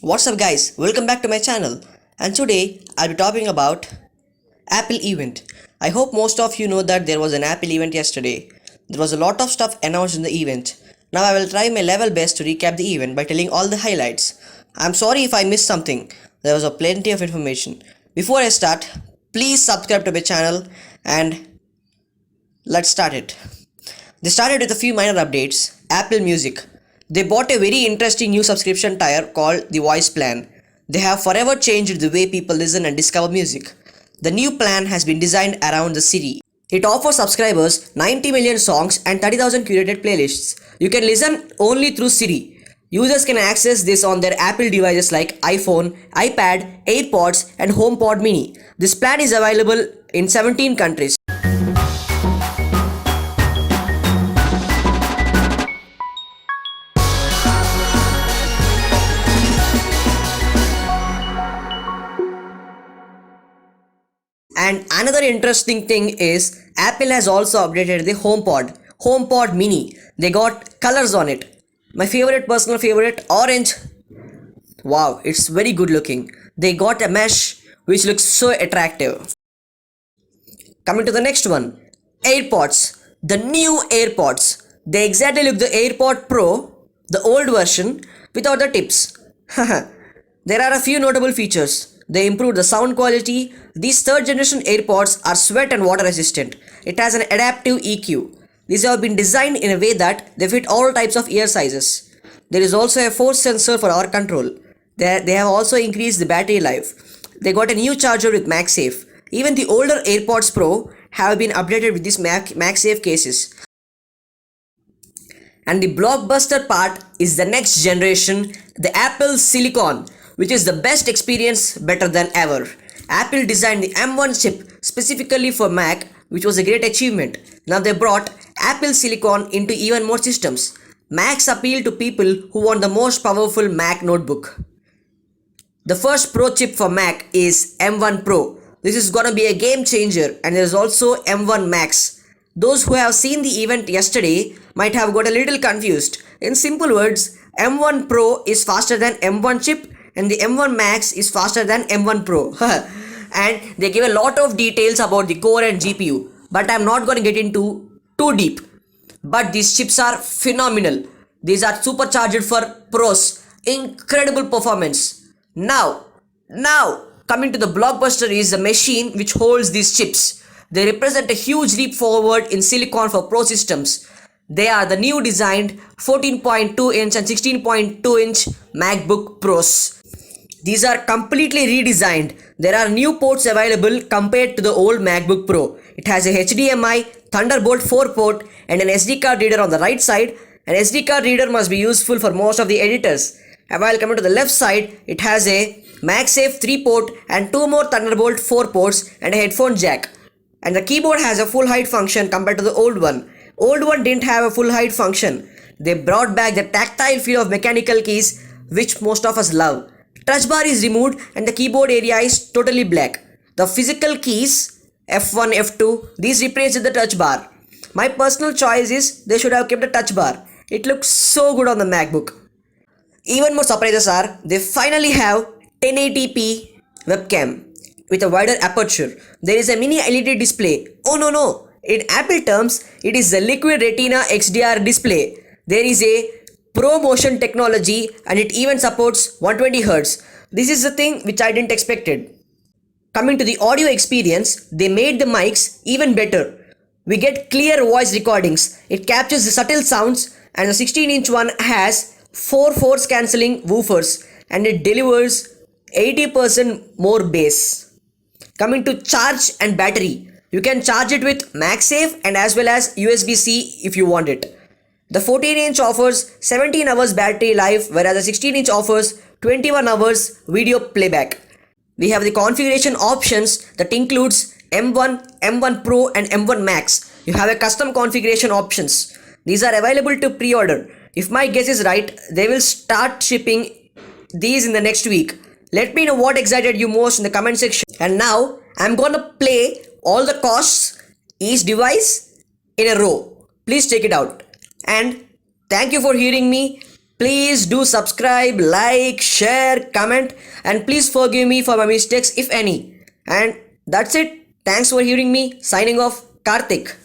What's up guys, welcome back to my channel, and today I'll be talking about Apple event. I hope most of you know that there was an Apple event yesterday. There was a lot of stuff announced in the event. Now I will try my level best to recap the event by telling all the highlights. I'm sorry if I missed something, there was a plenty of information. Before I start, please subscribe to my channel and let's start it. They started with a few minor updates. Apple Music. They bought a very interesting new subscription tier called the Voice Plan. They have forever changed the way people listen and discover music. The new plan has been designed around the Siri. It offers subscribers 90 million songs and 30,000 curated playlists. You can listen only through Siri. Users can access this on their Apple devices like iPhone, iPad, AirPods and HomePod Mini. This plan is available in 17 countries. And another interesting thing is Apple has also updated the HomePod Mini. They got colors on it. My personal favorite, orange. Wow, it's very good looking. They got a mesh which looks so attractive. Coming to the next one, AirPods. The new AirPods. They exactly look the AirPod Pro, the old version, without the tips. There are a few notable features. They improved the sound quality. These third generation AirPods are sweat and water resistant. It has an adaptive EQ. These have been designed in a way that they fit all types of ear sizes. There is also a force sensor for our control. They have also increased the battery life. They got a new charger with MagSafe. Even the older AirPods Pro have been updated with these MagSafe cases. And the blockbuster part is the next generation, the Apple Silicon, which is the best experience, better than ever. Apple designed the M1 chip specifically for Mac, which was a great achievement. Now they brought Apple Silicon into even more systems. Macs appeal to people who want the most powerful Mac notebook. The first Pro chip for Mac is M1 Pro. This is gonna be a game changer, and there is also M1 Max. Those who have seen the event yesterday might have got a little confused. In simple words, M1 Pro is faster than M1 chip and the M1 Max is faster than M1 Pro. And they give a lot of details about the core and GPU, but I'm not going to get into too deep. But these chips are phenomenal. These are supercharged for pros. Incredible performance. Now, coming to the blockbuster is the machine which holds these chips. They represent a huge leap forward in silicon for pro systems. They are the new designed 14.2 inch and 16.2 inch MacBook Pros. These are completely redesigned. There are new ports available compared to the old MacBook Pro. It has a HDMI, Thunderbolt 4 port and an SD card reader on the right side. An SD card reader must be useful for most of the editors. And while coming to the left side, it has a MagSafe 3 port and 2 more Thunderbolt 4 ports and a headphone jack. And the keyboard has a full height function compared to the old one. Old one didn't have a full height function. They brought back the tactile feel of mechanical keys, which most of us love. Touch bar is removed and the keyboard area is totally black. The physical keys, F1, F2, these replace the touch bar. My personal choice is they should have kept the touch bar. It looks so good on the MacBook. Even more surprises are, they finally have 1080p webcam with a wider aperture. There is a mini LED display. Oh no. In Apple terms, it is the Liquid Retina XDR display. There is a ProMotion technology and it even supports 120Hz. This is the thing which I didn't expected. Coming to the audio experience, they made the mics even better. We get clear voice recordings. It captures the subtle sounds, and the 16-inch one has 4 force cancelling woofers and it delivers 80% more bass. Coming to charge and battery, you can charge it with MagSafe and as well as USB-C if you want it. The 14-inch offers 17 hours battery life, whereas the 16-inch offers 21 hours video playback. We have the configuration options that includes M1, M1 Pro and M1 Max. You have a custom configuration options. These are available to pre-order. If my guess is right, they will start shipping these in the next week. Let me know what excited you most in the comment section. And now I'm gonna play all the costs each device in a row. Please check it out. And thank you for hearing me. Please do subscribe, like, share, comment, and please forgive me for my mistakes if any. And that's it. Thanks for hearing me. Signing off, Karthik.